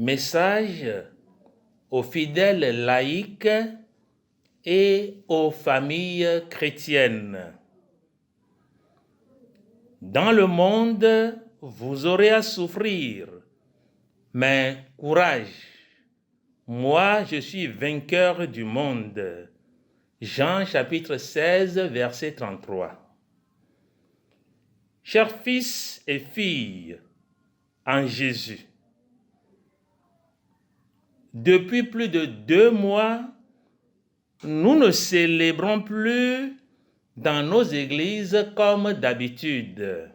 Message aux fidèles laïcs et aux familles chrétiennes. Dans le monde, vous aurez à souffrir, mais courage. Moi, je suis vainqueur du monde. Jean chapitre 16, verset 33. Chers fils et filles en Jésus, depuis plus de 2 mois, nous ne célébrons plus dans nos églises comme d'habitude.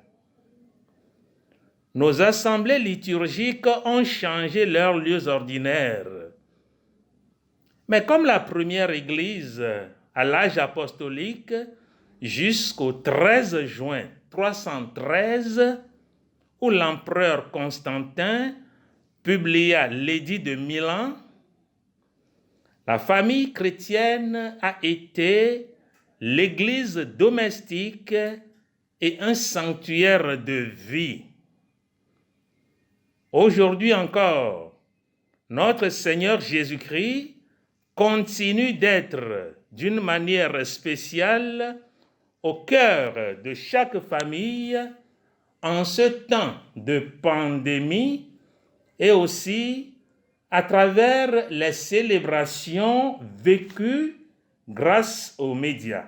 Nos assemblées liturgiques ont changé leurs lieux ordinaires. Mais comme la première église à l'âge apostolique, jusqu'au 13 juin 313, où l'empereur Constantin publia l'édit de Milan, la famille chrétienne a été l'église domestique et un sanctuaire de vie. Aujourd'hui encore, notre Seigneur Jésus-Christ continue d'être d'une manière spéciale au cœur de chaque famille en ce temps de pandémie et aussi à travers les célébrations vécues grâce aux médias.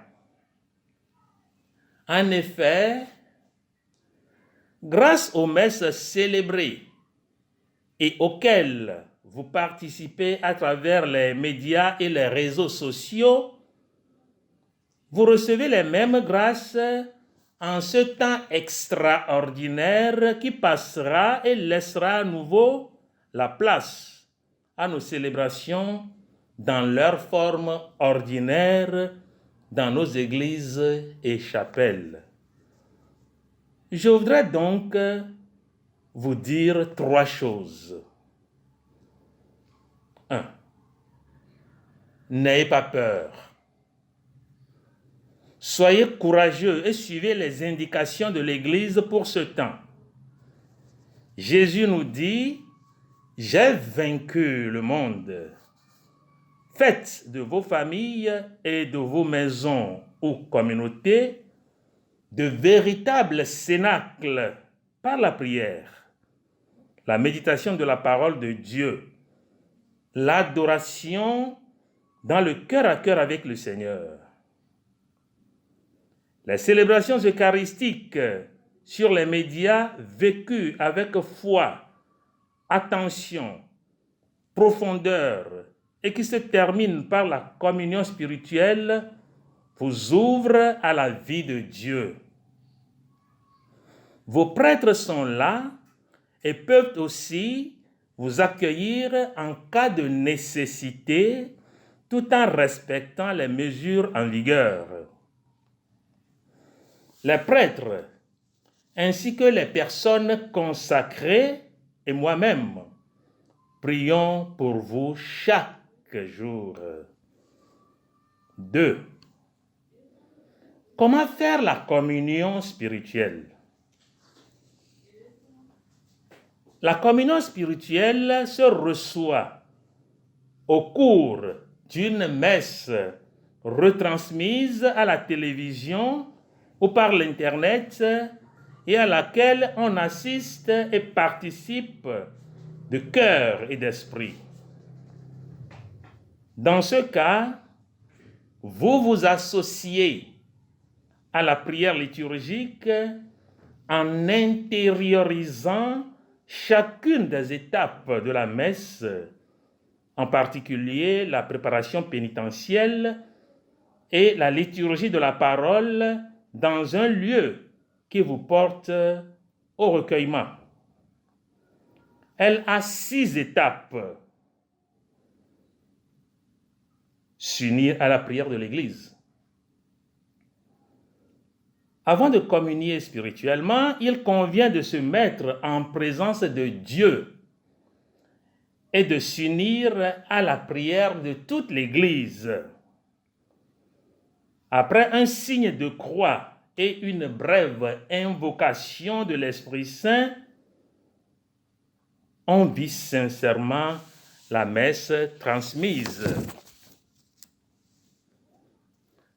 En effet, grâce aux messes célébrées et auxquelles vous participez à travers les médias et les réseaux sociaux, vous recevez les mêmes grâces en ce temps extraordinaire qui passera et laissera à nouveau la place à nos célébrations dans leur forme ordinaire dans nos églises et chapelles. Je voudrais donc vous dire 3 choses. 1. N'ayez pas peur. Soyez courageux et suivez les indications de l'Église pour ce temps. Jésus nous dit « J'ai vaincu le monde ». Faites de vos familles et de vos maisons ou communautés de véritables cénacles par la prière, la méditation de la parole de Dieu, l'adoration dans le cœur à cœur avec le Seigneur. Les célébrations eucharistiques sur les médias vécues avec foi, attention, profondeur et qui se terminent par la communion spirituelle vous ouvrent à la vie de Dieu. Vos prêtres sont là et peuvent aussi vous accueillir en cas de nécessité tout en respectant les mesures en vigueur. Les prêtres ainsi que les personnes consacrées et moi-même prions pour vous chaque jour. 2. Comment faire la communion spirituelle? La communion spirituelle se reçoit au cours d'une messe retransmise à la télévision ou par l'Internet et à laquelle on assiste et participe de cœur et d'esprit. Dans ce cas, vous vous associez à la prière liturgique en intériorisant chacune des étapes de la messe, en particulier la préparation pénitentielle et la liturgie de la parole dans un lieu qui vous porte au recueillement. Elle a 6 étapes. S'unir à la prière de l'Église. Avant de communier spirituellement, il convient de se mettre en présence de Dieu et de s'unir à la prière de toute l'Église. Après un signe de croix et une brève invocation de l'Esprit Saint, on vit sincèrement la messe transmise.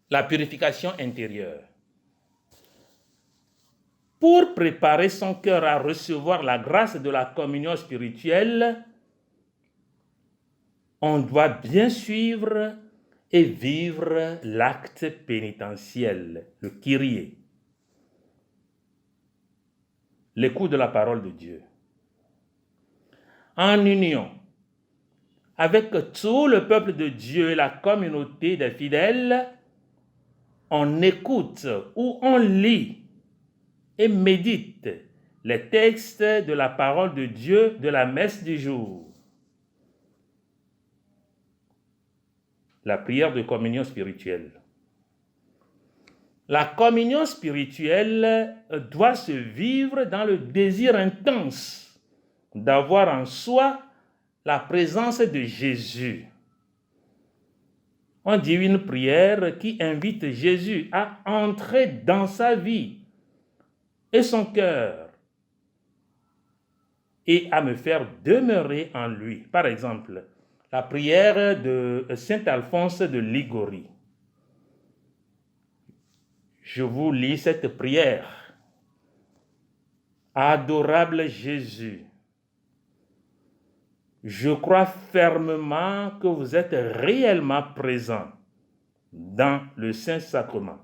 La purification intérieure. Pour préparer son cœur à recevoir la grâce de la communion spirituelle, on doit bien suivre et vivre l'acte pénitentiel, le Kyrie, l'écoute de la parole de Dieu. En union avec tout le peuple de Dieu et la communauté des fidèles, on écoute ou on lit et médite les textes de la parole de Dieu de la messe du jour. La prière de communion spirituelle. La communion spirituelle doit se vivre dans le désir intense d'avoir en soi la présence de Jésus. On dit une prière qui invite Jésus à entrer dans sa vie et son cœur et à me faire demeurer en lui. Par exemple, la prière de Saint Alphonse de Liguori. Je vous lis cette prière. Adorable Jésus, je crois fermement que vous êtes réellement présent dans le Saint-Sacrement.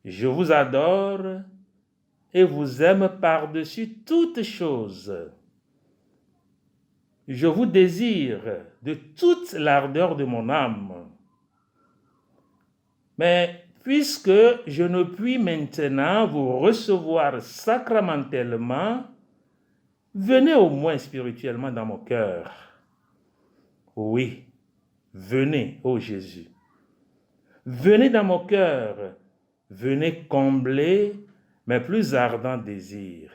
Je vous adore et vous aime par-dessus toutes choses. Je vous désire de toute l'ardeur de mon âme. Mais puisque je ne puis maintenant vous recevoir sacramentellement, venez au moins spirituellement dans mon cœur. Oui, venez, ô Jésus. Venez dans mon cœur. Venez combler mes plus ardents désirs.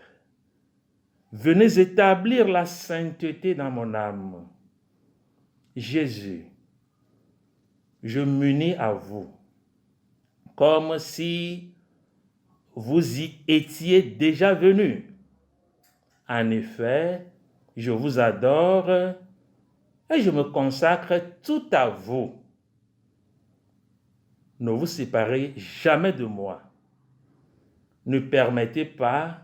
Venez établir la sainteté dans mon âme. Jésus, je m'unis à vous, comme si vous y étiez déjà venu. En effet, je vous adore et je me consacre tout à vous. Ne vous séparez jamais de moi. Ne permettez pas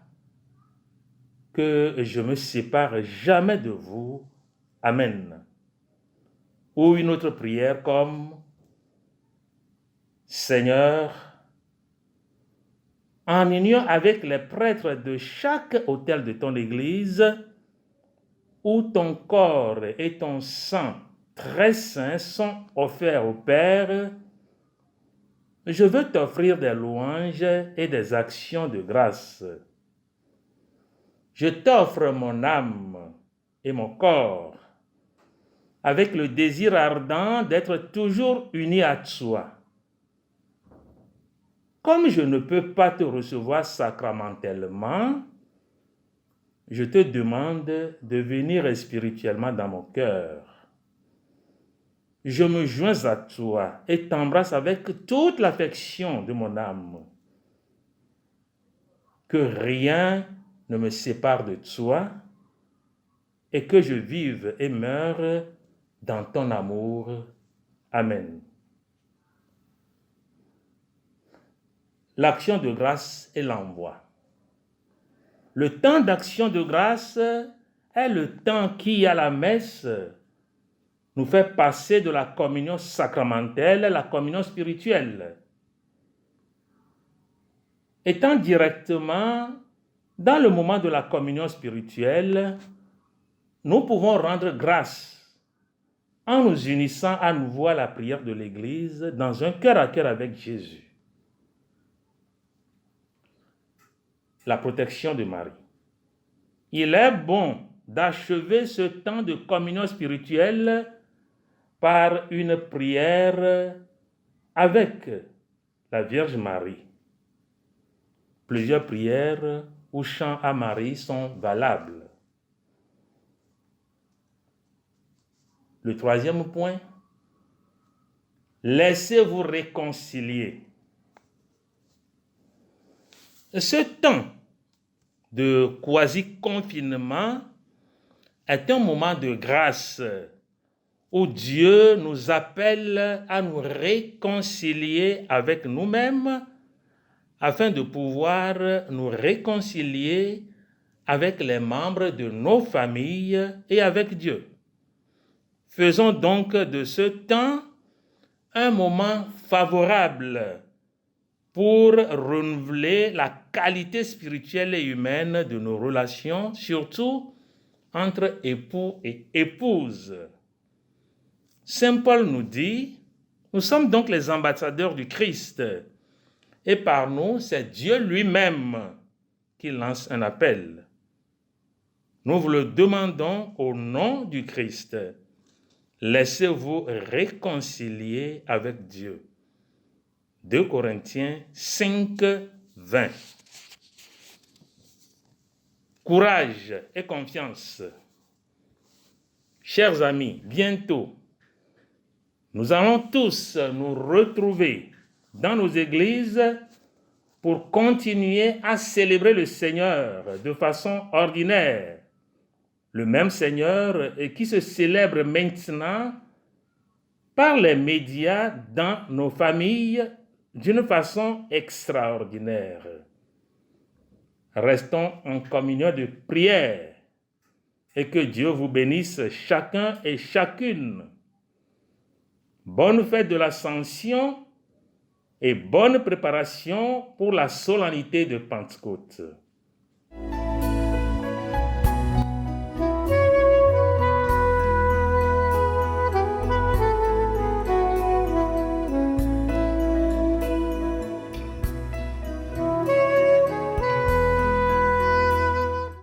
que je me sépare jamais de vous. Amen. Ou une autre prière comme Seigneur, en union avec les prêtres de chaque autel de ton Église, où ton corps et ton sang très saints sont offerts au Père, je veux t'offrir des louanges et des actions de grâce. Je t'offre mon âme et mon corps, avec le désir ardent d'être toujours uni à toi. Comme je ne peux pas te recevoir sacramentellement, je te demande de venir spirituellement dans mon cœur. Je me joins à toi et t'embrasse avec toute l'affection de mon âme. Que rien ne me sépare de toi et que je vive et meure dans ton amour. Amen. L'action de grâce et l'envoi. Le temps d'action de grâce est le temps qui, à la messe, nous fait passer de la communion sacramentelle à la communion spirituelle. Étant directement dans le moment de la communion spirituelle, nous pouvons rendre grâce en nous unissant à nouveau à la prière de l'Église dans un cœur à cœur avec Jésus. La protection de Marie. Il est bon d'achever ce temps de communion spirituelle par une prière avec la Vierge Marie. Plusieurs prières ou chants à Marie sont valables. Le troisième point, laissez-vous réconcilier. Ce temps de quasi-confinement est un moment de grâce où Dieu nous appelle à nous réconcilier avec nous-mêmes afin de pouvoir nous réconcilier avec les membres de nos familles et avec Dieu. Faisons donc de ce temps un moment favorable pour renouveler la qualité spirituelle et humaine de nos relations, surtout entre époux et épouses. Saint Paul nous dit, nous sommes donc les ambassadeurs du Christ, et par nous, c'est Dieu lui-même qui lance un appel. Nous vous le demandons au nom du Christ. Laissez-vous réconcilier avec Dieu. 2 Corinthiens 5, 20. Courage et confiance. Chers amis, bientôt, nous allons tous nous retrouver dans nos églises pour continuer à célébrer le Seigneur de façon ordinaire. Le même Seigneur qui se célèbre maintenant par les médias dans nos familles d'une façon extraordinaire. Restons en communion de prière et que Dieu vous bénisse chacun et chacune. Bonne fête de l'Ascension et bonne préparation pour la solennité de Pentecôte.